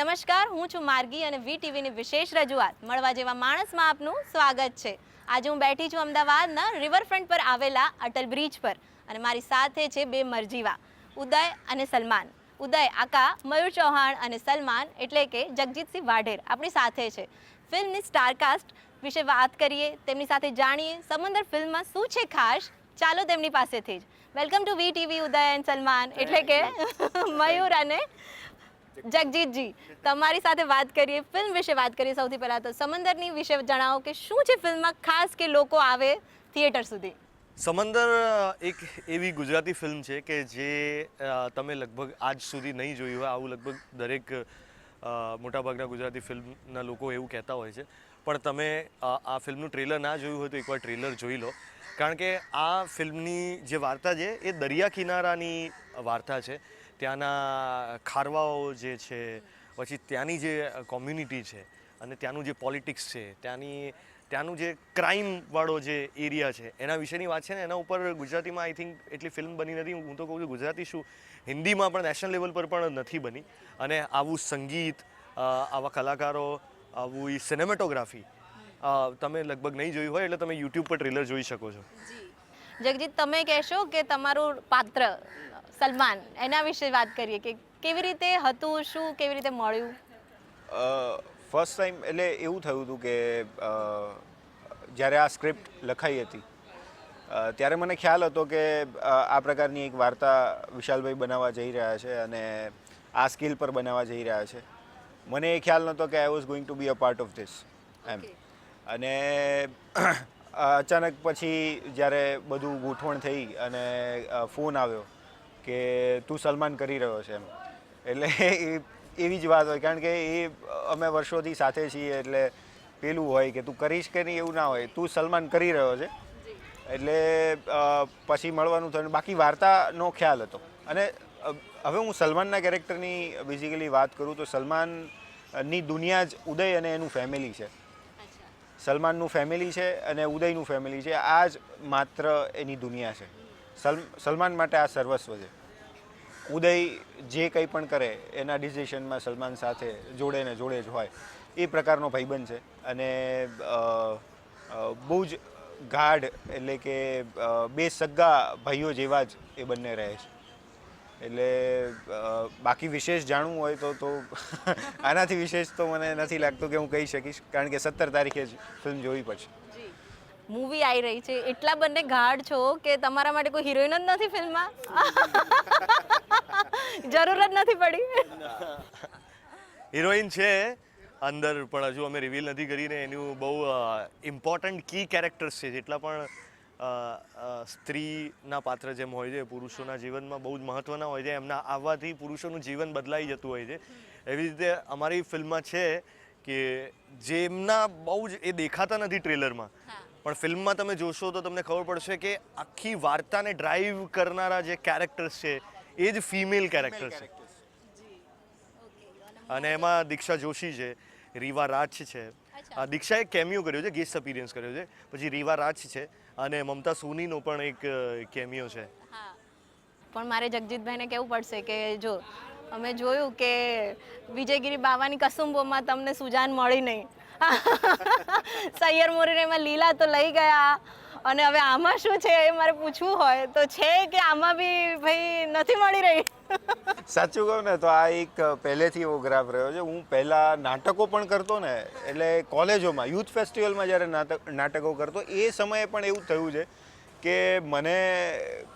નમસ્કાર, હું છું માર્ગી અને વીટીવીની વિશેષ રજૂઆત મળવા જેવા માણસમાં આપનું સ્વાગત છે. આજે હું બેઠી છું અમદાવાદના રિવરફ્રન્ટ પર આવેલા અટલ બ્રિજ પર અને મારી સાથે છે બે મરજીવા, ઉદય અને સલમાન. ઉદય આકા મયુર ચૌહાણ અને સલમાન એટલે કે જગજીતસિંહ વાઢેર આપણી સાથે છે. ફિલ્મની સ્ટારકાસ્ટ વિશે વાત કરીએ, તેમની સાથે જાણીએ સમંદર ફિલ્મમાં શું છે ખાસ. ચાલો તેમની પાસેથી જ. Welcome to VTV Uday and Salman, એટલે કે મયુર અને જગજીતજી. તમારી સાથે વાત કરીએ, ફિલ્મ વિશે વાત કરીએ. સૌથી પહેલા તો સમંદરની વિશે જણાવો કે શું છે ફિલ્મમાં ખાસ કે લોકો આવે થિયેટર સુધી. સમંદર એક એવી ગુજરાતી ફિલ્મ છે કે જે તમે લગભગ આજ સુધી નહીં જોઈ હોય. આવું લગભગ દરેક મોટાભાગના ગુજરાતી ફિલ્મના લોકો એવું કહેતા હોય છે. પણ તમે આ ફિલ્મનું ટ્રેલર ના જોયું હોય તો એકવાર ટ્રેલર જોઈ લો, કારણ કે આ ફિલ્મની જે વાર્તા છે એ દરિયા કિનારાની વાર્તા છે. ત્યાંના ખારવાઓ જે છે, પછી ત્યાંની જે કોમ્યુનિટી છે અને ત્યાંનું જે પોલિટિક્સ છે, ત્યાંનું જે ક્રાઇમવાળો જે એરિયા છે એના વિશેની વાત છે ને. એના ઉપર ગુજરાતીમાં આઈ થિંક એટલી ફિલ્મ બની નથી. હું તો કહું છું ગુજરાતી શું, હિન્દીમાં પણ નેશનલ લેવલ પર પણ નથી બની. અને આવું સંગીત, આવા કલાકારો, આવું સિનેમેટોગ્રાફી તમે લગભગ નહીં જોયું હોય, એટલે તમે યુટ્યુબ પર ટ્રેલર જોઈ શકો છો. જગજીત, તમે કહેશો કે તમારું પાત્ર સલમાન, એના વિશે વાત કરીએ કે કેવી રીતે હતું, શું કેવી રીતે મળ્યું. ફર્સ્ટ ટાઈમ એટલે એવું થયું હતું કે જ્યારે આ સ્ક્રિપ્ટ લખાઈ હતી ત્યારે મને ખ્યાલ હતો કે આ પ્રકારની એક વાર્તા વિશાલભાઈ બનાવવા જઈ રહ્યા છે અને આ સ્કિલ પર બનાવવા જઈ રહ્યા છે. મને એ ખ્યાલ નહોતો કે I was going to be a part of this એમ. અને અચાનક પછી જ્યારે બધું ગોઠવણ થઈ અને ફોન આવ્યો કે તું સલમાન કરી રહ્યો છે એમ, એટલે એવી જ વાત હોય. કારણ કે એ અમે વર્ષોથી સાથે છીએ, એટલે પેલું હોય કે તું કરીશ કે નહીં એવું ના હોય, તું સલમાન કરી રહ્યો છે એટલે પછી મળવાનું થયું. બાકી વાર્તાનો ખ્યાલ હતો. અને હવે હું સલમાનના કેરેક્ટરની બેઝિકલી વાત કરું તો સલમાનની દુનિયા જ ઉદય અને એનું ફેમિલી છે. સલમાનનું ફેમિલી છે અને ઉદયનું ફેમિલી છે. આ જ માત્ર એની દુનિયા છે. સલમાન માટે આ સર્વસ્વ છે. ઉદય જે કંઈ પણ કરે એના ડિસિઝનમાં સલમાન સાથે જોડે ને જોડે જ હોય એ પ્રકારનો ભાઈબંધ છે. અને બહુ જ ગાઢ, એટલે કે બે સગા ભાઈઓ જેવા જ એ બંને રહે છે. એટલે બાકી વિશેષ જાણવું હોય તો આનાથી વિશેષ તો મને નથી લાગતું કે હું કહી શકીશ, કારણ કે 17 તારીખે જ ફિલ્મ જોવી પડશે. મૂવી આવી રહી છે, એટલા બંને ગાઢ છો કે તમારા માટે કોઈ હિરોઈન જ નથી ફિલ્મમાં? જરૂર જ નથી પડી? હિરોઈન છે અંદર, પણ હજુ અમે રિવીલ નથી કરીને. એનું બહુ ઇમ્પોર્ટન્ટ કી કેરેક્ટર્સ છે. જેટલા પણ સ્ત્રીના પાત્ર જેમ હોય છે પુરુષોના જીવનમાં બહુ જ મહત્ત્વના હોય છે, એમના આવવાથી પુરુષોનું જીવન બદલાઈ જતું હોય છે. એવી રીતે અમારી ફિલ્મમાં છે કે જેમના બહુ જ એ દેખાતા નથી ટ્રેલરમાં, પણ ફિલ્મમાં તમે જોશો તો તમને ખબર પડશે કે આખી વાર્તાને ડ્રાઈવ કરનારા જે કેરેક્ટર્સ છે એ જ ફિમેલ કેરેક્ટર્સ છે. અને એમાં દીક્ષા જોશી છે, રીવા રાજ છે. દીક્ષાએ કેમિયો કર્યો છે, ગેસ્ટ અપીરિયન્સ કર્યો છે. પછી રીવા રાજ છે અને મમતા સોનીનો પણ એક કેમિયો છે. પણ મારે જગજીતભાઈને કહેવું પડશે કે જો અમે જોયું કે વિજયગીરી બાવાની કસુંબોમાં તમને સુજાન મળી નહીં, સૈયર મોરીને એમાં લીલા તો લઈ ગયા, અને હવે આમાં શું છે એ મારે પૂછવું હોય તો છે કે આમાં બી ભાઈ નથી મળી રહી. સાચું કહું ને તો આ એક પહેલેથી એવો ગ્રાફ રહ્યો છે. હું પહેલાં નાટકો પણ કરતો ને, એટલે કોલેજોમાં યુથ ફેસ્ટિવલમાં જ્યારે નાટકો કરતો એ સમયે પણ એવું થયું છે કે મને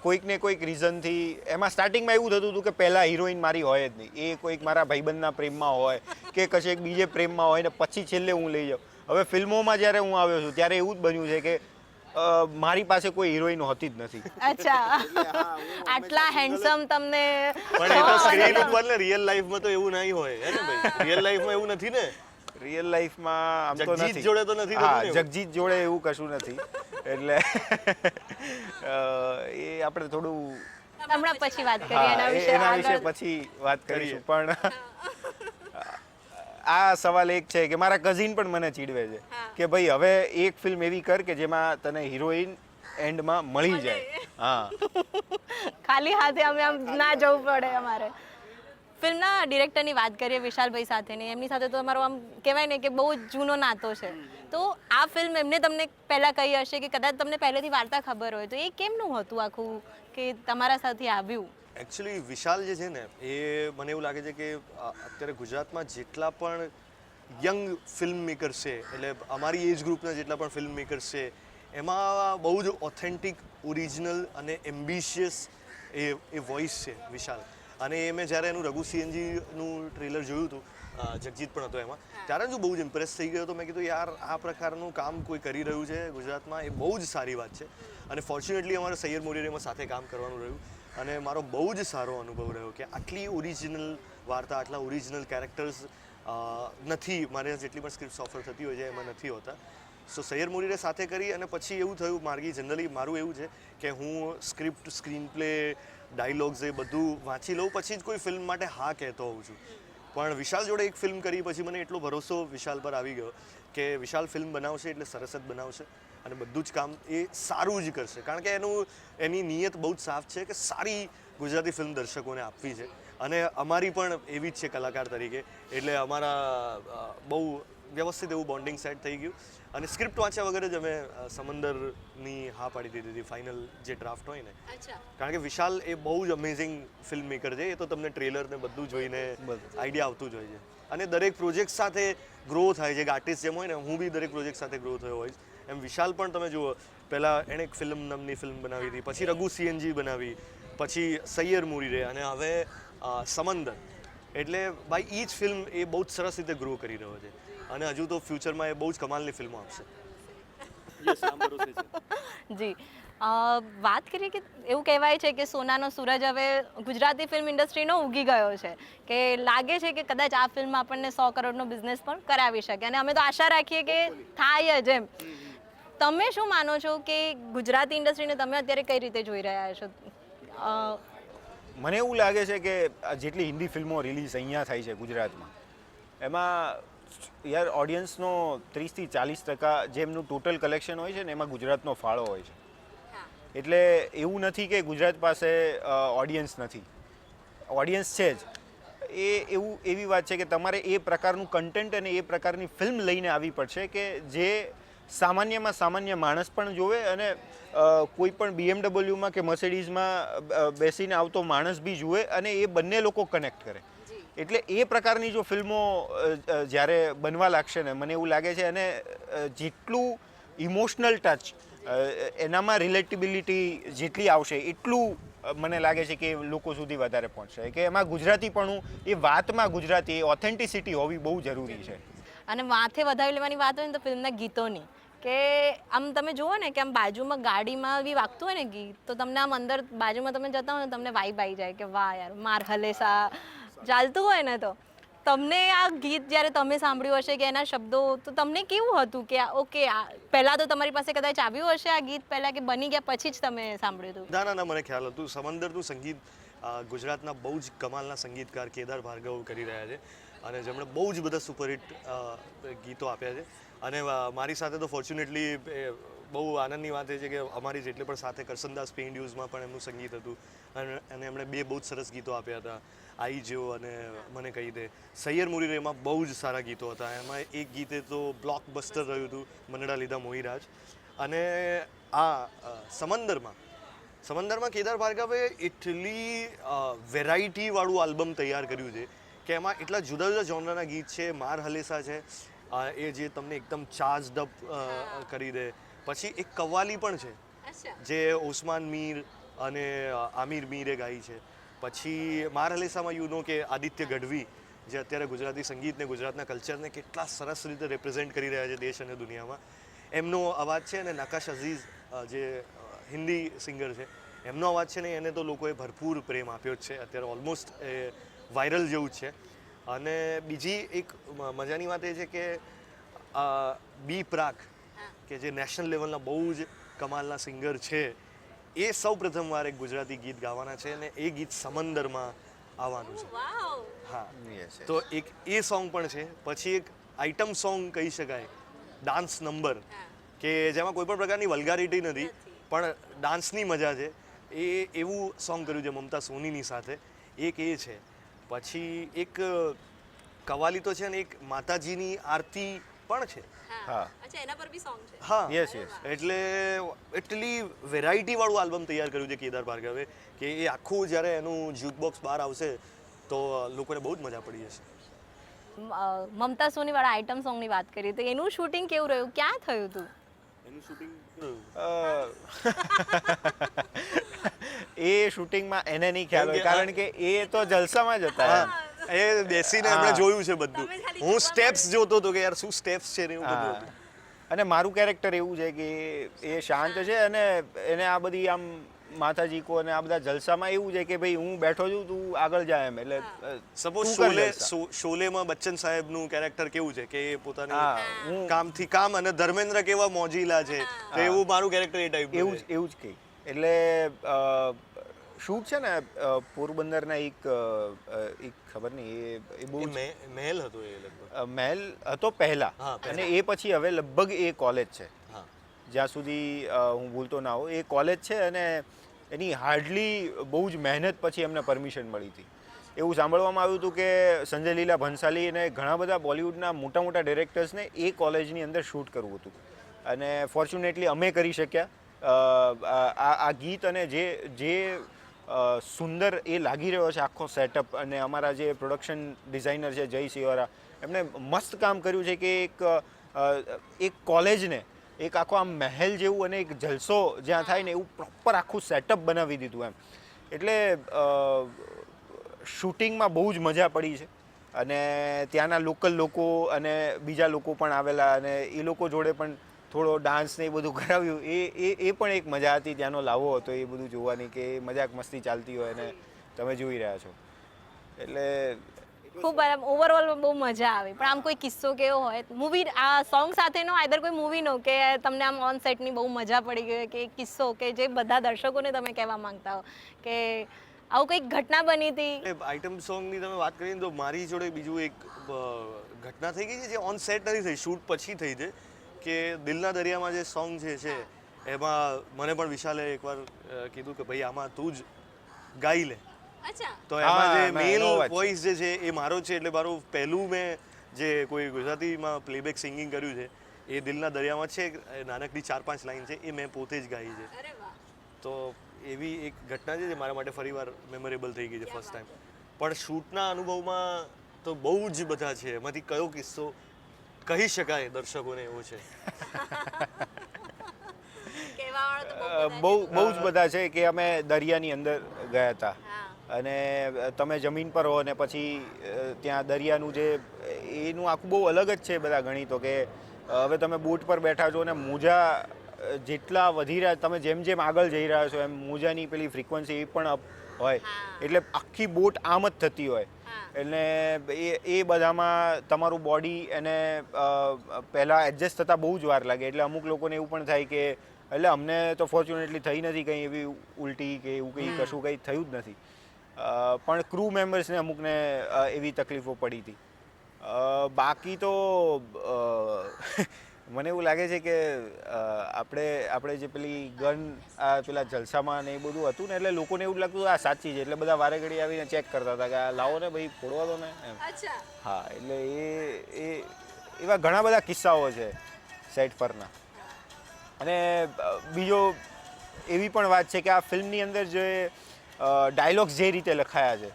કોઈક ને કોઈક રીઝનથી, એમાં સ્ટાર્ટિંગમાં એવું થતું હતું કે પહેલાં હિરોઈન મારી હોય જ નહીં, એ કોઈક મારા ભાઈબંધના પ્રેમમાં હોય કે કશે એક બીજે પ્રેમમાં હોય ને પછી છેલ્લે હું લઈ જાઉં. હવે ફિલ્મોમાં જ્યારે હું આવ્યો છું ત્યારે એવું જ બન્યું છે કે મારી પાસે કોઈ હિરોઈન હોતી જ નથી. અચ્છા, આટલા હેન્ડસમ તમને. પણ એ તો સ્ક્રીન ઉપર ને, રિયલ લાઈફમાં તો એવું નહીં હોય હે ને ભાઈ? રિયલ લાઈફમાં એવું નથી ને. રિયલ લાઈફમાં આમ તો જગજીત જોડે તો નથી. હા, જગજીત જોડે એવું કશું નથી. એટલે એ આપણે થોડું હમણાં પછી વાત કરીએ એના વિશે પછી વાત કરીશું. પણ આ સવાલ એક છે કે મારા કઝિન પણ મને ચીડવે છે કે ભાઈ હવે એક ફિલ્મ એવી કર કે જેમાં તને હિરોઈન એન્ડમાં મળી જાય. હા, ખાલી હાથે અમે આમ ના જવું પડે અમારે. ફિલ્મના ડિરેક્ટરની વાત કરીએ વિશાલભાઈ સાથેની, એમની સાથે તો તમારો આમ કહેવાય ને કે બહુ જ જૂનો નાતો છે. તો આ ફિલ્મ એમને તમને પહેલાં કહી હશે કે કદાચ તમને પહેલેથી વાર્તા ખબર હોય, તો એ કેમનું હતું આખું કે તમારા સાથે આવ્યું? એકચ્યુઅલી વિશાલ જે છે ને એ મને એવું લાગે છે કે અત્યારે ગુજરાતમાં જેટલા પણ યંગ ફિલ્મ મેકર્સ છે, એટલે અમારી એજ ગ્રુપના જેટલા પણ ફિલ્મ મેકર્સ છે, એમાં બહુ જ ઓથેન્ટિક, ઓરિજિનલ અને એમ્બિશિયસ એ વોઇસ છે વિશાલ. અને એ મેં જ્યારે એનું રઘુ સીએનજીનું ટ્રેલર જોયું હતું, જગજીત પણ હતો એમાં, ત્યારે જ હું બહુ જ ઇમ્પ્રેસ થઈ ગયો હતો. મેં કીધું યાર આ પ્રકારનું કામ કોઈ કરી રહ્યું છે ગુજરાતમાં, એ બહુ જ સારી વાત છે. અને ફોર્ચ્યુનેટલી અમારે સૈયર મોરીરેમાં સાથે કામ કરવાનું રહ્યું અને મારો બહુ જ સારો અનુભવ રહ્યો કે આટલી ઓરિજિનલ વાર્તા, આટલા ઓરિજિનલ કેરેક્ટર્સ નથી મારે જેટલી પણ સ્ક્રિપ્ટ ઓફર થતી હોય છે એમાં નથી હોતા. સો સૈયર મોરીરે સાથે કરી અને પછી એવું થયું, માર્ગી જનરલી મારું એવું છે કે હું સ્ક્રિપ્ટ, સ્ક્રીન પ્લે, ડાયલોગ્સ એ બધું વાંચી લઉં પછી જ કોઈ ફિલ્મ માટે હા કહેતો હોઉં છું. પણ વિશાલ જોડે એક ફિલ્મ કરી પછી મને એટલો ભરોસો વિશાલ પર આવી ગયો કે વિશાલ ફિલ્મ બનાવશે એટલે સરસ જ બનાવશે અને બધું જ કામ એ સારું જ કરશે. કારણ કે એની નિયત બહુ જ સાફ છે કે સારી ગુજરાતી ફિલ્મ દર્શકોને આપવી છે. અને અમારી પણ એવી જ છે કલાકાર તરીકે, એટલે અમારા બહુ વ્યવસ્થિત એવું બોન્ડિંગ સેટ થઈ ગયું. અને સ્ક્રિપ્ટ વાંચ્યા વગર જ અમે સમંદરની હા પાડી દીધી હતી, ફાઇનલ જે ડ્રાફ્ટ હોય ને. કારણ કે વિશાલ એ બહુ જ અમેઝિંગ ફિલ્મ મેકર છે. એ તો તમને ટ્રેલર ને બધું જોઈને આઈડિયા આવતું જ હોય છે. અને દરેક પ્રોજેક્ટ સાથે ગ્રો થાય છે. કે આર્ટિસ્ટ જેમ હોય ને, હું બી દરેક પ્રોજેક્ટ સાથે ગ્રો થયો હોય એમ વિશાલ પણ તમે જુઓ, પહેલાં એણે એક ફિલ્મ નામની ફિલ્મ બનાવી હતી, પછી રઘુ સીએનજી બનાવી, પછી સૈયર મોરીરે અને હવે સમંદર. એટલે બાય ઈચ ફિલ્મ એ બહુ જ સરસ રીતે ગ્રો કરી રહ્યો છે અને હજુ તો ફ્યુચરમાં એ બહુ જ કમાલની ફિલ્મો આપશે. જી, વાત કરીએ કે એવું કહેવાય છે કે સોનાનો સૂરજ હવે ગુજરાતી ફિલ્મ ઇન્ડસ્ટ્રીનો ઉગી ગયો છે, કે લાગે છે કે કદાચ આ ફિલ્મ આપણને 100 કરોડનો બિઝનેસ પણ કરાવી શકે અને અમે તો આશા રાખીએ કે થાય જ એમ. તમે શું માનો છો કે ગુજરાતી ઇન્ડસ્ટ્રીને તમે અત્યારે કઈ રીતે જોઈ રહ્યા છો? મને એવું લાગે છે કે જેટલી હિન્દી ફિલ્મો રિલીઝ અહીંયા થાય છે ગુજરાતમાં, એમાં યાર ઓડિયન્સનો 30 થી 40% જે એમનું ટોટલ કલેક્શન હોય છે ને એમાં ગુજરાતનો ફાળો હોય છે. એટલે એવું નથી કે ગુજરાત પાસે ઓડિયન્સ નથી, ઓડિયન્સ છે જ. એવી વાત છે કે તમારે એ પ્રકારનું કન્ટેન્ટ અને એ પ્રકારની ફિલ્મ લઈને આવવી પડશે કે જે સામાન્યમાં સામાન્ય માણસ પણ જોવે અને કોઈ પણ BMW કે મર્સિડીઝમાં બેસીને આવતો માણસ બી જુએ અને એ બંને લોકો કનેક્ટ કરે. એટલે એ પ્રકારની જો ફિલ્મો જ્યારે બનવા લાગશે ને, મને એવું લાગે છે, અને જેટલું ઇમોશનલ ટચ એનામાં રિલેટેબિલિટી જેટલી આવશે એટલું મને લાગે છે કે લોકો સુધી વધારે પહોંચશે. કે એમાં ગુજરાતીપણું, એ વાતમાં ગુજરાતી, એ ઓથેન્ટિસિટી હોવી બહુ જરૂરી છે. અને માથે વધાવી લેવાની વાત હોય ને તો ફિલ્મના ગીતોની, કે આમ તમે જુઓ ને કે આમ બાજુમાં ગાડીમાં બી વાગતું હોય ને ગીત, તો તમને આમ અંદર બાજુમાં તમે જતા હોય ને તમને વાઇબ આવી જાય કે વાહ યાર, માર હલેસા ચાલતું હોય ને, તો તમને આ ગીત જ્યારે તમે સાંભળ્યું હશે કે એના શબ્દો, તો તમને કેવું હતું કે ઓકે, પહેલાં તો તમારી પાસે કદાચ આવ્યું હશે આ ગીત પહેલાં, કે બની ગયા પછી જ તમે સાંભળ્યું હતું? ના, મને ખ્યાલ હતું. સમંદરનું સંગીત ગુજરાતના બહુ જ કમાલના સંગીતકાર કેદાર ભાર્ગવ કરી રહ્યા છે અને જેમણે બહુ જ બધા સુપરહિટ ગીતો આપ્યા છે. અને મારી સાથે તો ફોર્ચ્યુનેટલી બહુ આનંદની વાત એ છે કે અમારી જેટલે પણ સાથે કરસનદાસ પેઇન્ટ યુઝમાં પણ એમનું સંગીત હતું અને એમણે 2 બહુ જ સરસ ગીતો આપ્યા હતા, આઈ જેવો અને મને કહી દે. સૈયર મોરીરેમાં બહુ જ સારા ગીતો હતા. એમાં એક ગીતે તો બ્લોકબસ્ટર રહ્યું હતું, મનડા લીધા મોહીરાજ. અને આ સમંદરમાં કેદાર ભાર્ગવે એટલી વેરાયટીવાળું આલ્બમ તૈયાર કર્યું છે કે એમાં એટલા જુદા જુદા જોનરના ગીત છે. માર હલેસા છે, એ જે તમને એકદમ ચાર્જ અપ કરી દે. પછી એક કવ્વાલી પણ છે જે ઓસમાન મીર અને આમિર મીરે ગાઈ છે. પછી માર હલેસામાં યુ નો કે આદિત્ય ગઢવી, જે અત્યારે ગુજરાતી સંગીતને, ગુજરાતના કલ્ચરને કેટલા સરસ રીતે રિપ્રેઝેન્ટ કરી રહ્યા છે દેશ અને દુનિયામાં, એમનો અવાજ છે. અને નકાશ અઝીઝ જે હિન્દી સિંગર છે, એમનો અવાજ છે ને એને તો લોકોએ ભરપૂર પ્રેમ આપ્યો જ છે. અત્યારે ઓલમોસ્ટ વાયરલ જેવું જ છે. અને બીજી એક મજાની વાત એ છે કે બી પ્રાક, કે જે નેશનલ લેવલના બહુ જ કમાલના સિંગર છે, એ સૌ પ્રથમવાર એક ગુજરાતી ગીત ગાવાના છે અને એ ગીત સમંદરમાં આવવાનું છે. હા, તો એક એ સોંગ પણ છે. પછી એક આઇટમ સોંગ કહી શકાય, ડાન્સ નંબર, કે જેમાં કોઈ પણ પ્રકારની વલ્ગારિટી નથી પણ ડાન્સની મજા છે. એ એવું સોંગ કર્યું છે મમતા સોનીની સાથે. એક એ છે. પછી એક કવાલી તો છે ને એક માતાજીની આરતી પણ છે. હા. અચ્છા, એના પર બી સોંગ છે. હા, યસ યસ. એટલે એટલી વેરાયટી વાળું આલ્બમ તૈયાર કર્યું છે કેદાર ભાર્ગવે કે એ આખું જ્યારે એનું જ્યુક બોક્સ બહાર આવશે તો લોકોને બહુ જ મજા પડી જશે. મમતા સોની વાળા આઇટમ સોંગની વાત કરી તો એનું શૂટિંગ કેવું રહ્યું, ક્યાં થયું હતું? એનું શૂટિંગ એ શૂટિંગમાં એને નહીં ખ્યાલ હોય કારણ કે એ તો જલસામાં જ હતા એમ. એ બેસીને આપણે જોયું છે બધું. હું સ્ટેપ્સ જોતો હતો કે યાર શું સ્ટેપ્સ છે ને એવું બધું હતું. અને મારું કેરેક્ટર એવું છે કે એ શાંત છે અને એને આ બધી આમ માતાજી કો અને આ બધા જલસામાં એવું છે કે ભાઈ હું બેઠો છું તું આગળ જા એમ. એટલે સપોઝ તું કર જલસા. શોલેમાં બચ્ચન સાહેબનું કેરેક્ટર કેવું છે કે એ હા, પોતાની કામથી કામ અને ધર્મેન્દ્ર કેવા મોજીલા છે તો એવું મારું કેરેક્ટર એ ટાઈપ એવું જ કંઈ. એટલે શૂટ છે ને પોરબંદરના એક ખબર નહીં એ બહુ જ મહેલ હતો એ લગભગ. મહેલ હતો પહેલા હા, પહેલા. અને એ પછી હવે લગભગ એ કોલેજ છે હા. જ્યાં સુધી હું ભૂલતો ના હોઉં. એ કોલેજ છે અને એની હાર્ડલી બહુ જ મહેનત પછી એમને પરમિશન મળી હતી. એવું સાંભળવામાં આવ્યું હતું કે સંજય લીલા ભંસાલી અને ઘણા બધા બોલિવૂડના મોટા મોટા ડિરેક્ટર્સને એ કોલેજની અંદર શૂટ કરવું હતું અને ફોર્ચ્યુનેટલી અમે કરી શક્યા. આ ગીત અને જે સુંદર એ લાગી રહ્યો છે આખો સેટઅપ અને અમારા જે પ્રોડક્શન ડિઝાઇનર છે જય સિવારા એમણે મસ્ત કામ કર્યું છે કે એક કોલેજને એક આખો આમ મહેલ જેવું અને એક જલસો જ્યાં થાય ને એવું પ્રોપર આખું સેટઅપ બનાવી દીધું એમ. એટલે શૂટિંગમાં બહુ જ મજા પડી છે અને ત્યાંના લોકલ લોકો અને બીજા લોકો પણ આવેલા અને એ લોકો જોડે પણ થોડો ડાન્સ ને એ બધું કરાવ્યું. એ પણ એક મજા હતી ત્યાંનો લાવો હતો એ બધું જોવાની કે મજાક મસ્તી ચાલતી હોય અને તમે જોઈ રહ્યા છો. એટલે ખૂબ ઓવરઓલ બહુ મજા આવે. પણ આમ કોઈ કિસ્સો કેવો હોય મૂવી આ સોંગ સાથેનો આઈધર કોઈ મૂવીનો કે તમને આમ ઓન સેટની બહુ મજા પડી ગઈ કે કિસ્સો કે જે બધા દર્શકોને તમે કહેવા માંગતા હો કે આવું કંઈક ઘટના બની હતી? આઇટમ સોંગની તમે વાત કરીને તો મારી જોડે બીજું એક ઘટના થઈ ગઈ છે જે ઓન સેટ નથી થઈ, શૂટ પછી થઈ છે કે દિલના દરિયામાં જે સોંગ છે એમાં મને પણ વિશાલે એકવાર કીધું કે ભાઈ આમાં તું જ ગાઈ લે. અચ્છા. તો એમાં જે મેલ એનો અવાજ વોઇસ જે છે એ મારો છે એટલે મારું પહેલું મેં જે કોઈ ગુજરાતીમાં પ્લેબેક સિંગિંગ કર્યું છે એ દિલના દરિયામાં છે. નાનકડી 4-5 લાઈન છે એ મેં પોતે જ ગાઈ છે. અરે વાહ. તો એવી એક ઘટના છે જે મારા માટે ફરીવાર મેમોરેબલ થઈ ગઈ છે ફર્સ્ટ ટાઈમ. પણ શૂટના અનુભવમાં તો બહુ જ બધા છે. એમાંથી કયો કિસ્સો કહી શકાય દર્શકોને એવો છે? બહુ જ બધા છે કે અમે દરિયાની અંદર ગયા હતા અને તમે જમીન પર હો અને પછી ત્યાં દરિયાનું જે એનું આખું બહુ અલગ જ છે બધા ગણિતો કે હવે તમે બોટ પર બેઠા છો અને મોજા જેટલા વધી રહ્યા તમે જેમ જેમ આગળ જઈ રહ્યા છો એમ મોજાની પેલી ફ્રીક્વન્સી એ પણ અપ હોય એટલે આખી બોટ આમ જ થતી હોય. એટલે એ બધામાં તમારું બોડી એને પહેલાં એડજસ્ટ થતાં બહુ જ વાર લાગે. એટલે અમુક લોકોને એવું પણ થાય કે એટલે અમને તો ફોર્ચ્યુનેટલી થઈ નથી કંઈ એવી ઉલટી કે એવું કંઈ કશું કંઈ થયું જ નથી. પણ ક્રૂ મેમ્બર્સને અમુકને એવી તકલીફો પડી હતી. બાકી તો મને એવું લાગે છે કે આપણે જે પેલી ગન પેલા જલસામાં ને એ બધું હતું ને એટલે લોકોને એવું લાગતું આ સાચી છે એટલે બધા વારે ઘડી આવીને ચેક કરતા હતા કે આ લાવો ને ભાઈ ફોડવા દો ને એમ. હા, એટલે એ એવા ઘણા બધા કિસ્સાઓ છે સેટ પરના. અને બીજો એવી પણ વાત છે કે આ ફિલ્મની અંદર જે ડાયલોગ્સ જે રીતે લખાયા છે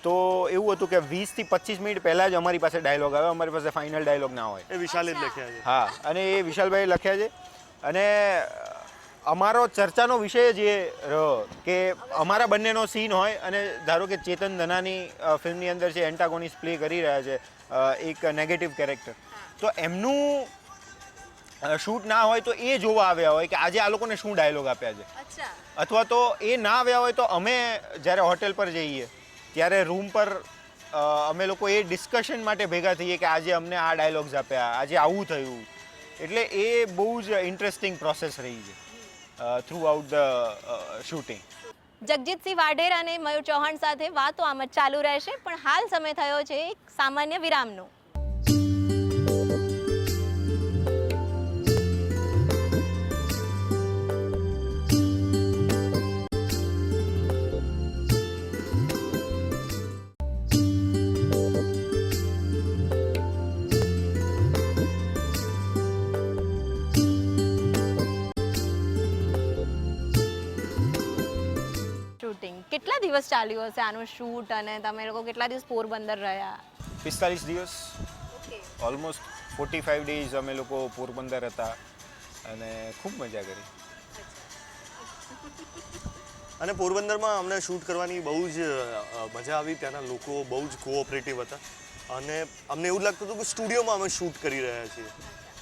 તો એવું હતું કે 20 થી 25 મિનિટ પહેલાં જ અમારી પાસે ડાયલોગ આવે. અમારી પાસે ફાઇનલ ડાયલોગ ના હોય. એ વિશાલે જ લખ્યા છે. હા, અને એ વિશાલભાઈ લખ્યા છે. અને અમારો ચર્ચાનો વિષય જ એ રહ્યો કે અમારા બંનેનો સીન હોય અને ધારો કે ચેતન ધનાની ફિલ્મની અંદર જે એન્ટાગોનિસ્ટ પ્લે કરી રહ્યા છે એક નેગેટિવ કેરેક્ટર, તો એમનું શૂટ ના હોય તો એ જોવા આવ્યા હોય કે આજે આ લોકોને શું ડાયલોગ આપ્યા છે. અથવા તો એ ના આવ્યા હોય તો અમે જ્યારે હોટેલ પર જઈએ ત્યારે રૂમ પર અમે લોકો એ ડિસ્કશન માટે ભેગા થઈએ કે આજે અમને આ ડાયલોગ્સ આપ્યા, આજે આવું થયું. એટલે એ બહુ જ ઇન્ટરેસ્ટિંગ પ્રોસેસ રહી છે through out the shooting. Jagjitsinh Vadher અને મયુર ચૌહાણ સાથે વાતો આમ જ ચાલુ રહેશે પણ હાલ સમય થયો છે એક સામાન્ય વિરામનો. કેટલા દિવસ ચાલ્યું હશે આનું શૂટ અને તમે લોકો કેટલા દિવસ પોરબંદર રહ્યા? 45 દિવસ, ઓલમોસ્ટ 45 ડેઝ અમે લોકો પોરબંદર હતા અને ખૂબ મજા કરી. અને પોરબંદરમાં અમને શૂટ કરવાની બહુ જ મજા આવી. ત્યાંના લોકો બહુ જ કોઓપરેટિવ હતા અને અમને એવું લાગતું હતું કે સ્ટુડિયોમાં અમે શૂટ કરી રહ્યા છીએ.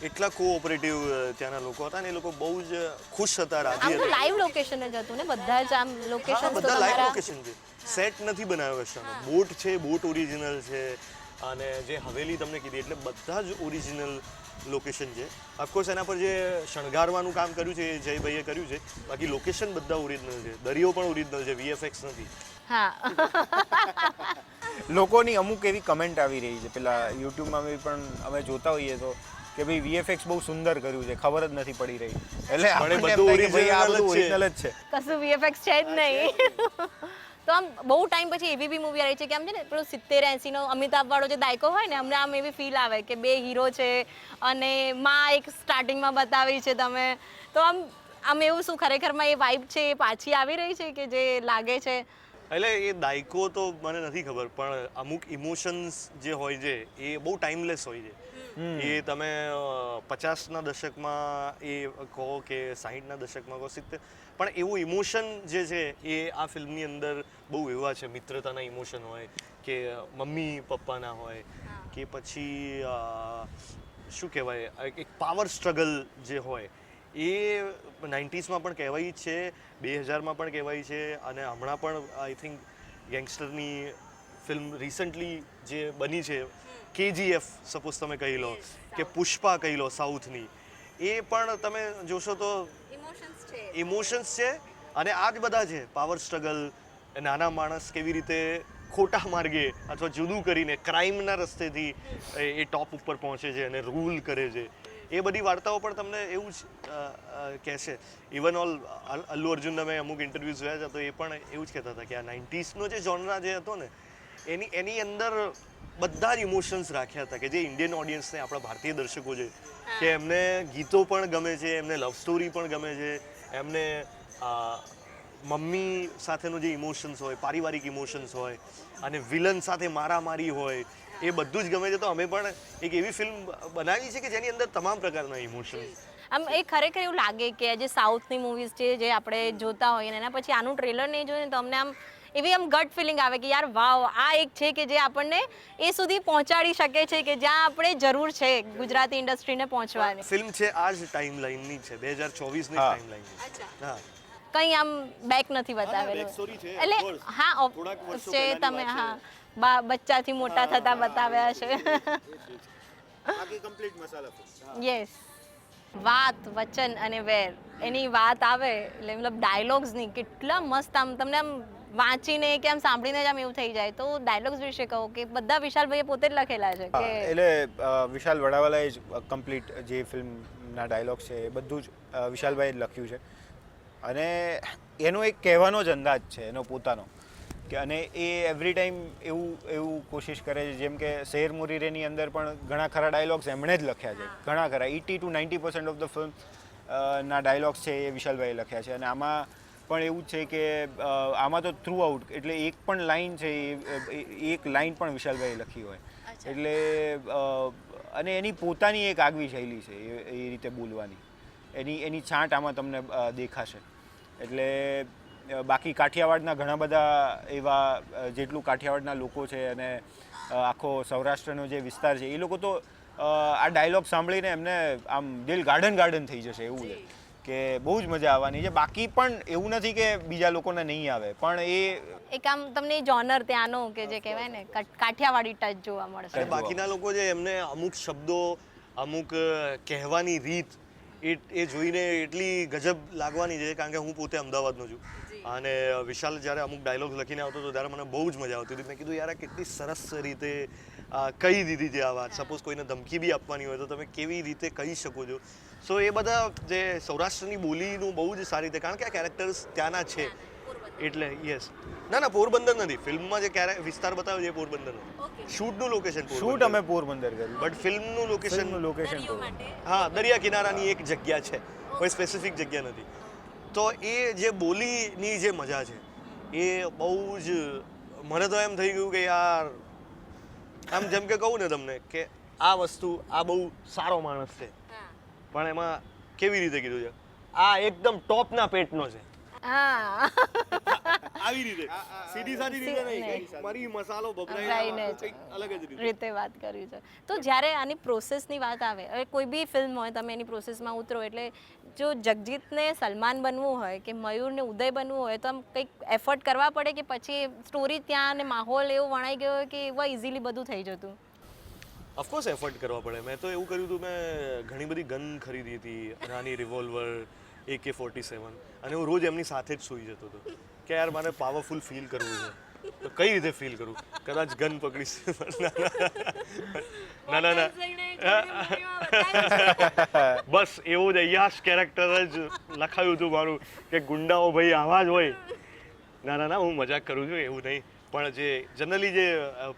એટલા કોઓપરેટિવ ત્યાંના લોકો હતા અને એ લોકો બહુ જ ખુશ હતા, રાજી આમ તો હતા. લાઈવ લોકેશન જ હતું ને બધા જ? આમ હા, લોકેશન તો બધા લાઈવ તમારા લોકેશન છે. સેટ નથી બનાવ્યો કશાનો. બોટ છે, બોટ ઓરિજિનલ છે અને જે હવેલી તમને કીધી એટલે બધા જ ઓરિજિનલ લોકેશન છે. ઓફકોર્સ એના પર જે શણગારવાનું કામ કર્યું છે એ જયભાઈએ કર્યું છે. બાકી લોકેશન બધા ઓરિજિનલ છે. દરિયો પણ ઓરિજિનલ છે, VFX નથી. હા. લોકોની અમુક એવી કમેન્ટ આવી રહી છે, પેલા યુટ્યુબમાં પણ અમે જોતા હોઈએ તો, કે ભાઈ VFX બહુ સુંદર કર્યું છે, ખબર જ નથી પડી રહી. એટલે આપણને એમ થાય કે ભાઈ આ બધું ઓરિજિનલ જ છે. કશું VFX છે જ નહીં. તો આમ બહુ ટાઈમ પછી એવી બી મૂવી આવી છે કે આમ છે ને પેલો 70-80 નો અમિતાભ વાળો જે દાયકો હોય ને, અમને આમ એવી ફીલ આવે કે બે હીરો છે અને માં એક સ્ટાર્ટિંગમાં બતાવી છે તમે, તો આમ એવું શું ખરેખરમાં એ વાઇબ છે એ પાછી આવી રહી છે કે જે લાગે છે? એટલે એ દાયકો તો મને નથી ખબર, પણ અમુક ઇમોશન્સ જે હોય છે એ બહુ ટાઈમલેસ હોય છે. એ તમે 50ના દશકમાં એ કહો કે 60ના દશકમાં કહો, 70, પણ એવું ઇમોશન જે છે એ આ ફિલ્મની અંદર બહુ એવા છે. મિત્રતાના ઇમોશન હોય કે મમ્મી પપ્પાના હોય કે પછી શું કહેવાય, એક પાવર સ્ટ્રગલ જે હોય એ 90sમાં પણ કહેવાય છે, 2000માં પણ કહેવાય છે અને હમણાં પણ આઈ થિંક ગેંગસ્ટરની ફિલ્મ રિસન્ટલી જે બની છે, KGF સપોઝ તમે કહી લો કે પુષ્પા કહી લો સાઉથની, એ પણ તમે જોશો તો ઇમોશન્સ છે અને આ જ બધા છે. પાવર સ્ટ્રગલ, નાના માણસ કેવી રીતે ખોટા માર્ગે અથવા જુદું કરીને ક્રાઇમના રસ્તેથી એ ટોપ ઉપર પહોંચે છે અને રૂલ કરે છે, એ બધી વાર્તાઓ પણ તમને એવું જ કહેશે. ઇવન અલ્લુ અર્જુનના મેં અમુક ઇન્ટરવ્યૂઝ જોયા હતા તો એ પણ એવું જ કહેતા હતા કે આ 90sનો જે જોનરા જે હતો ને એની અંદર બધા જ ઇમોશન્સ રાખ્યા હતા કે જે ઇન્ડિયન ઓડિયન્સને, આપણા ભારતીય દર્શકો છે કે એમને ગીતો પણ ગમે છે, એમને લવ સ્ટોરી પણ ગમે છે, એમને મમ્મી સાથેનું જે ઇમોશન્સ હોય, પારિવારિક ઇમોશન્સ હોય અને વિલન સાથે મારામારી હોય, એ બધું જ ગમે છે. તો અમે પણ એક એવી ફિલ્મ બનાવી છે કે જેની અંદર તમામ પ્રકારના ઇમોશન્સ. આમ એ ખરેખર એવું લાગે કે જે સાઉથની મૂવીઝ છે જે આપણે જોતા હોઈએ ને એના પછી આનું ટ્રેલર નહીં જોઈએ ને તો અમને આમ એવી આમ ગટ ફિલિંગ આવે કે યાર વાવ, આ એક છે કે જે આપણને એ સુધી પહોંચાડી શકે છે કે જ્યાં આપણે જરૂર છે ગુજરાતી ઇન્ડસ્ટ્રીને પહોંચવાની. ફિલ્મ છે આ જ ટાઈમ લાઈનની છે, 2024ની ટાઈમ લાઈન. હા, કંઈ આમ બેક નથી બતાવેલું એટલે હા છે તમે હા બચ્ચાથી મોટા થતા બતાવ્યા છે. યસ. વાત, વચન અને વેર, એની વાત આવે એટલે મતલબ ડાયલોગ્સની કેટલા મસ્ત, આમ તમને આમ વાંચીને કે આમ સાંભળીને જ આમ એવું થઈ જાય. તો ડાયલોગ્સ વિશે કહો કે બધા વિશાલભાઈએ પોતે જ લખેલા છે કે? એટલે વિશાલ વડાવાલાએ જ કમ્પ્લીટ જે ફિલ્મના ડાયલોગ છે એ બધું જ વિશાલભાઈએ જ લખ્યું છે અને એનો એક કહેવાનો જ અંદાજ છે એનો પોતાનો કે, અને એ એવરી ટાઈમ એવું કોશિશ કરે છે. જેમ કે શેર મુરીરેની અંદર પણ ઘણા ખરા ડાયલોગ્સ એમણે જ લખ્યા છે, ઘણા ખરા 80 to 90% ઓફ ધ ફિલ્મ ના ડાયલોગ્સ છે એ વિશાલભાઈએ લખ્યા છે. અને આમાં પણ એવું જ છે કે આમાં તો થ્રુ આઉટ એટલે એક પણ લાઈન છે એક લાઈન પણ વિશાલભાઈએ લખી હોય એટલે, અને એની પોતાની એક આગવી શૈલી છે એ રીતે બોલવાની, એની છાંટ આમાં તમને દેખાશે. એટલે બાકી કાઠિયાવાડના ઘણા બધા એવા જેટલું કાઠિયાવાડના લોકો છે અને આખો સૌરાષ્ટ્રનો જે વિસ્તાર છે એ લોકો તો આ ડાયલોગ સાંભળીને એમને આમ દિલ ગાર્ડન થઈ જશે એવું છે કે બહુ જ મજા આવવાની છે. બાકી પણ એવું નથી કે બીજા લોકોને નહીં આવે, પણ એક આમ તમને જોનર ત્યાંનો કે જે કહેવાય ને કાઠિયાવાડી ટચ જોવા મળશે. બાકીના લોકો જે એમને અમુક શબ્દો, અમુક કહેવાની રીત એ જોઈને એટલી ગજબ લાગવાની છે. કારણ કે હું પોતે અમદાવાદનો છું અને વિશાલ જ્યારે અમુક ડાયલોગ લખીને આવતો હતો ત્યારે મને બહુ જ મજા આવતી હતી. મેં કીધું યાર કેટલી સરસ રીતે કહી દીધી છે આ વાત. સપોઝ કોઈને ધમકી બી આપવાની હોય તો તમે કેવી રીતે કહી શકો છો. સો એ બધા જે સૌરાષ્ટ્રની બોલીનું બહુ જ સારી રીતે, કારણ કે આ કેરેક્ટર્સ ત્યાંના છે એટલે. યસ. ના પોરબંદર નથી, ફિલ્મમાં જે વિસ્તાર બતાવ્યો છે પોરબંદરનો. શૂટનું લોકેશન શૂટ અમે પોરબંદર કર્યું, બટ ફિલ્મનું લોકેશન હા દરિયા કિનારાની એક જગ્યા છે, કોઈ સ્પેસિફિક જગ્યા નથી. તો એ જે બોલીની જે મજા છે એ બહુ જ મને તો એમ થઈ ગયું કે યાર આમ જેમ કે કહું ને તમને કે આ વસ્તુ આ બહુ સારો માણસ છે પણ એમાં કેવી રીતે કીધું છે આ એકદમ ટોપના પેટનો છે હા આવી રીતે સીધી સાદી રીતે નહીં મરી મસાલો Right. અલગ જ રીતે વાત કરી છે તો જ્યારે આની પ્રોસેસની વાત આવે હવે કોઈ બી ફિલ્મ હોય તમે એની પ્રોસેસમાં ઉતરો એટલે જો જગજીતને સલમાન બનવું હોય કે મયુરને ઉદય બનવું હોય તો આમ કંઈક એફર્ટ કરવા પડે કે પછી સ્ટોરી ત્યાં અને માહોલ એવો વણાઈ ગયો હોય કે એવા ઇઝીલી બધું થઈ જતું ઓફકોર્સ એફર્ટ કરવા પડે મેં તો એવું કર્યું હતું મેં ઘણી બધી ગન ખરીદી હતી નાની રિવોલ્વર AK-47 અને હું રોજ એમની સાથે જ સૂઈ જતો હતો કે યાર મારે પાવરફુલ ફીલ કરવું છે તો કઈ રીતે ફીલ કરું કદાચ ગન પકડીશ ના બસ એવું જ યશ કેરેક્ટર જ લખાયું હતું મારું કે ગુંડાઓ ભાઈ આવા જ હોય ના હું મજાક કરું છું એવું નહીં પણ જે જનરલી જે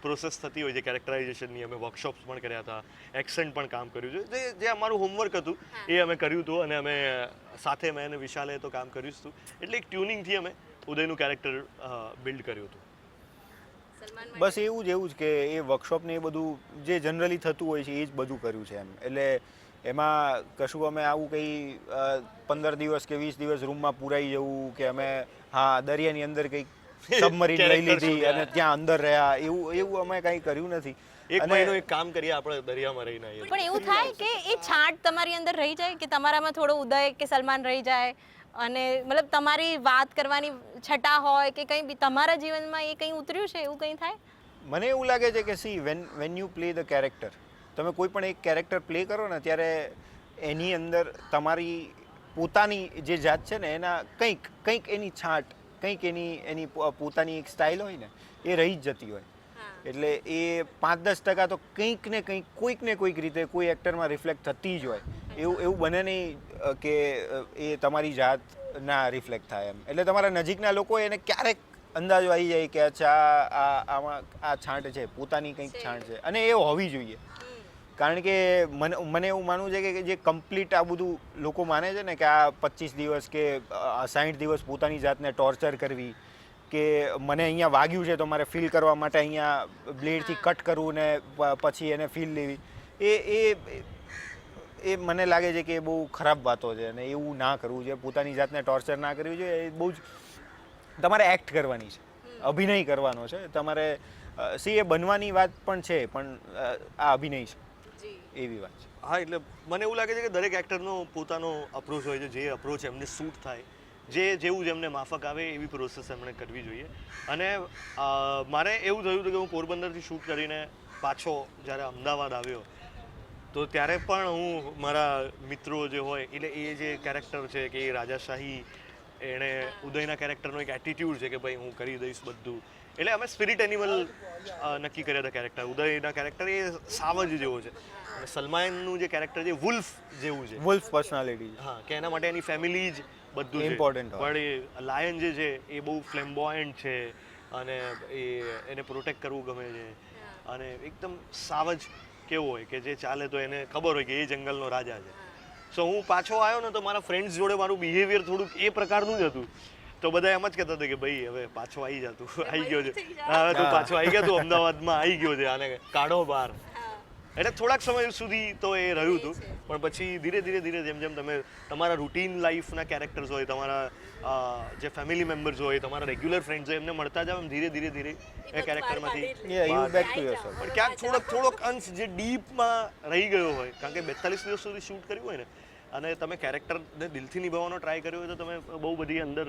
પ્રોસેસ થતી હોય છે કેરેક્ટરાઇઝેશનની અમે વર્કશોપ્સ પણ કર્યા હતા એક્સેન્ટ પણ કામ કર્યું છે જે અમારું હોમવર્ક હતું એ અમે કર્યું હતું અને અમે સાથે મેં અને વિશાલે તો કામ કર્યું જ હતું એટલે એક ટ્યુનિંગથી અમે ઉદયનું કેરેક્ટર બિલ્ડ કર્યું હતું બસ એવું જ કે એ વર્કશોપ ને એ બધું જે જનરલી થતું હોય છે એ જ બધું કર્યું છે એમ એટલે એમાં કશું અમે આવું કંઈ 15 દિવસ કે 20 દિવસ રૂમમાં પુરાઈ જવું કે અમે દરિયાની અંદર કંઈક સબમરીન લઈ લીધી અને ત્યાં અંદર રહ્યા એવું અમે કંઈ કર્યું નથી એક મહિનો એક કામ કરીએ આપણે દરિયામાં રહીને આવીએ પણ એવું થાય કે એ છાંટ તમારી અંદર રહી જાય કે તમારામાં થોડો ઉદય કે સલમાન રહી જાય અને મતલબ તમારી વાત કરવાની છટા હોય કે કંઈ બી તમારા જીવનમાં એ કંઈ ઉતર્યું છે એવું કંઈ થાય મને એવું લાગે છે કે C when you play the character તમે કોઈ પણ એક કેરેક્ટર પ્લે કરો ને ત્યારે એની અંદર તમારી પોતાની જે જાત છે ને એના કંઈક એની છાંટ કંઈક એની પોતાની એક સ્ટાઇલ હોય ને એ રહી જ જતી હોય એટલે એ 5-10% તો કંઈક ને કંઈક કોઈક રીતે કોઈ એક્ટરમાં રિફ્લેક્ટ થતી જ હોય એવું બને નહીં કે એ તમારી જાત ના રિફ્લેક્ટ થાય એમ એટલે તમારા નજીકના લોકો એને ક્યારેક અંદાજો આવી જાય કે અચ્છા આમાં આ છાંટ છે પોતાની કંઈક છાંટ છે અને એ હોવી જોઈએ કારણ કે મને એવું માનવું છે કે જે કમ્પ્લીટ આ બધું લોકો માને છે ને કે આ 25 દિવસ કે 60 દિવસ પોતાની જાતને ટોર્ચર કરવી કે મને અહીંયા વાગ્યું છે તો મારે ફીલ કરવા માટે અહીંયા બ્લેડથી કટ કરવું ને પછી એને ફીલ લેવી એ મને લાગે છે કે એ બહુ ખરાબ વાતો છે અને એવું ના કરવું જોઈએ પોતાની જાતને ટોર્ચર ના કરવી જોઈએ એ બહુ જ તમારે એક્ટ કરવાની છે અભિનય કરવાનો છે તમારે એ બનવાની વાત પણ છે પણ આ અભિનય છે એવી વાત છે હા એટલે મને એવું લાગે છે કે દરેક એક્ટરનો પોતાનો અપ્રોચ હોય છે જે અપ્રોચ એમને સૂટ થાય જેવું જેમને માફક આવે એવી પ્રોસેસ એમણે કરવી જોઈએ અને મારે એવું થયું હતું કે હું પોરબંદરથી શૂટ કરીને પાછો જ્યારે અમદાવાદ આવ્યો તો ત્યારે પણ હું મારા મિત્રો જે હોય એટલે એ જે કેરેક્ટર છે કે એ રાજાશાહી એણે ઉદયના કેરેક્ટરનો એક એટીટ્યૂડ છે કે ભાઈ હું કરી દઈશ બધું એટલે અમે સ્પિરિટ એનિમલ નક્કી કર્યા હતા કેરેક્ટર ઉદયના કેરેક્ટર એ સાવજ જેવો છે અને સલમાનનું જે કેરેક્ટર છે વુલ્ફ જેવું છે વુલ્ફ પર્સનાલિટી હા કે એના માટે એની ફેમિલી જ બધું ઇમ્પોર્ટન્ટ પણ એ લાયન જે છે એ બહુ ફ્લેમ્બોયન્ટ છે અને એને પ્રોટેક્ટ કરવું ગમે છે અને એકદમ સાવજ કેવો હોય કે જે ચાલે તો એને ખબર હોય કે એ જંગલનો રાજા છે સો હું પાછો આવ્યો ને તો મારા ફ્રેન્ડ્સ જોડે મારું બિહેવિયર થોડુંક એ પ્રકારનું જ હતું તો બધા એમ જ કહેતા હતા કે ભાઈ હવે પાછો આવી જા તું આવી ગયો છે હવે તું પાછો આવી ગયા તું અમદાવાદમાં આવી ગયો છે આને કાઢો બહાર એટલે થોડાક સમય સુધી તો એ રહ્યું હતું પણ પછી ધીરે જેમ તમે તમારા રૂટીન લાઈફના કેરેક્ટર્સ હોય તમારા જે ફેમિલી મેમ્બર્સ હોય તમારા રેગ્યુલર ફ્રેન્ડ્સ હોય એમને મળતા જાવ એમ ધીરે એ કેરેક્ટરમાંથી પણ ક્યાંક થોડોક અંશ જે ડીપમાં રહી ગયો હોય કારણ કે 42 દિવસ સુધી શૂટ કર્યું હોય ને અને તમે કેરેક્ટરને દિલથી નિભાવવાનો ટ્રાય કર્યો હોય તો તમે બહુ બધી અંદર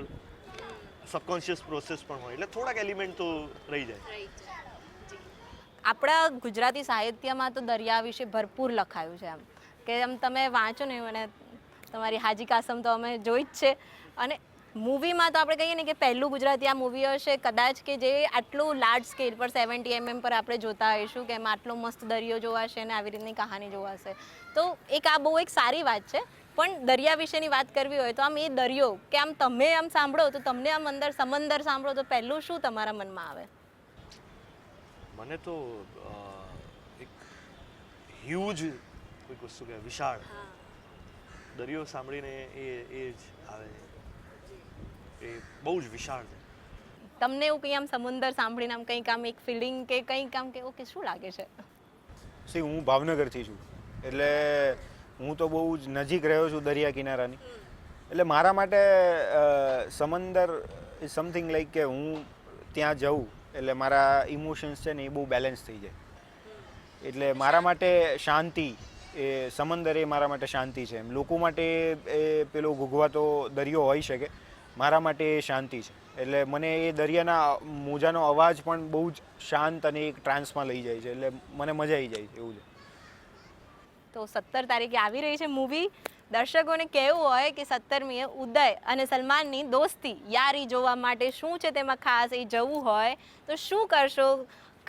સબકોન્શિયસ પ્રોસેસ પણ હોય એટલે થોડાક એલિમેન્ટ તો રહી જાય આપણા ગુજરાતી સાહિત્યમાં તો દરિયા વિશે ભરપૂર લખાયું છે એમ કે આમ તમે વાંચો ને અને તમારી હાજી કાસમ તો અમે જોઈ જ છે અને મૂવીમાં તો આપણે કહીએ ને કે પહેલું ગુજરાતી આ મૂવી હશે કદાચ કે જે આટલું લાર્જ સ્કેલ પર 70 mm પર આપણે જોતા હોઈશું કે એમાં આટલો મસ્ત દરિયો જોવાશે અને આવી રીતની કહાની જોવાશે તો એક આ બહુ એક સારી વાત છે પણ દરિયા વિશેની વાત કરવી હોય તો આમ એ દરિયો કે આમ તમે આમ સાંભળો તો તમને આમ અંદર સમંદર સાંભળો તો પહેલું શું તમારા મનમાં આવે મને તો એક હ્યુજ કોઈક વસ્તુ કે વિશાળ દરિયો સાંભળીને એ જ આવે એ બહુ જ વિશાળ છે તમને એવું કંઈ આમ સમુદ્ર સાંભળીને આમ કંઈક આમ એક ફિલિંગ કે કંઈક આમ કે ઓકે શું લાગે છે? હું ભાવનગરથી છું, એટલે હું તો બહુ જ નજીક રહ્યો છું દરિયા કિનારાની. એટલે મારા માટે સમંદર ઇઝ સમથિંગ લાઈક કે હું ત્યાં જાઉં એટલે મારા ઇમોશન્સ છે ને એ બહુ બેલેન્સ થઈ જાય. એટલે મારા માટે શાંતિ એ સમંદર એ મારા માટે શાંતિ છે. એમ લોકો માટે એ પેલો ગુગવાતો દરિયો હોઈ શકે, મારા માટે એ શાંતિ છે. એટલે મને એ દરિયાના મોજાનો અવાજ પણ બહુ જ શાંત અને એક ટ્રાન્સમાં લઈ જાય છે. એટલે મને મજા આવી જાય છે એવું છે. તો 17 તારીખે આવી રહી છે મૂવી. દર્શકોને કહેવું હોય કે 17મીએ ઉદય અને સલમાનની દોસ્તી યારી જોવા માટે શું છે તેમાં ખાસ એ જવું હોય તો શું કરશો?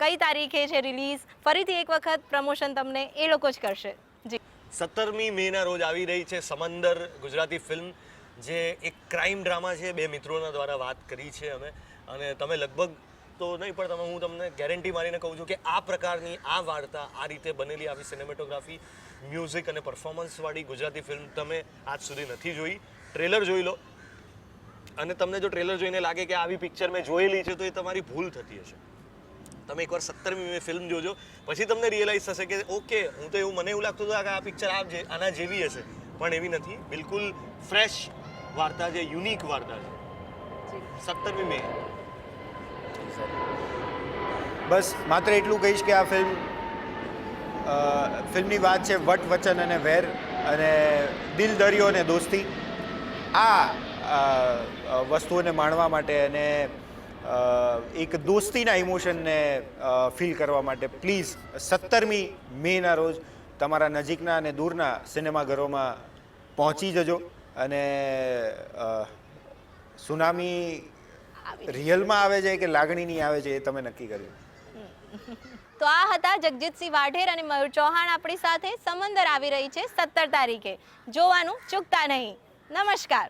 કઈ તારીખે છે રિલીઝ? ફરીથી એક વખત પ્રમોશન તમને એ લોકો જ કરશે. જી, 17મી મેના રોજ આવી રહી છે સમંદર ગુજરાતી ફિલ્મ, જે એક ક્રાઇમ ડ્રામા છે. બે મિત્રોના દ્વારા વાત કરી છે અમે, અને તમે લગભગ તો નહીં પણ હું તમને ગેરંટી મારીને કહું છું કે આ પ્રકારની આ વાર્તા, આ રીતે બનેલી આવી સિનેમેટોગ્રાફી, મ્યુઝિક અને પરફોર્મન્સવાળી ગુજરાતી ફિલ્મ તમે આજ સુધી નથી જોઈ. ટ્રેલર જોઈ લો, અને તમને જો ટ્રેલર જોઈને લાગે કે આવી પિક્ચર મેં જોયેલી છે તો એ તમારી ભૂલ થતી હશે. તમે એકવાર 17મી ફિલ્મ જોજો, પછી તમને રિયલાઇઝ થશે કે ઓકે, હું તો મને એવું લાગતું હતું કે આ પિક્ચર આના જેવી હશે, પણ એવી નથી. બિલકુલ ફ્રેશ વાર્તા છે, યુનિક વાર્તા છે. 17મી મે. બસ માત્ર એટલું કહીશ કે આ ફિલ્મની વાત છે વટ, વચન અને વેર, અને દિલ, દરિયો અને દોસ્તી. આ વસ્તુઓને માણવા માટે અને એક દોસ્તીના ઇમોશનને ફીલ કરવા માટે પ્લીઝ 17મી મેના રોજ તમારા નજીકના અને દૂરના સિનેમાઘરોમાં પહોંચી જજો. અને સુનામી રિયલમાં આવે છે કે લાગણીની આવે છે એ તમે નક્કી કરજો. તો આ હતા જગજીતસિંહ વાઢેર અને મયુર ચૌહાણ આપણી સાથે. સમંદર આવી રહી છે 17 તારીખે, જોવાનું ચૂકતા નહીં. નમસ્કાર.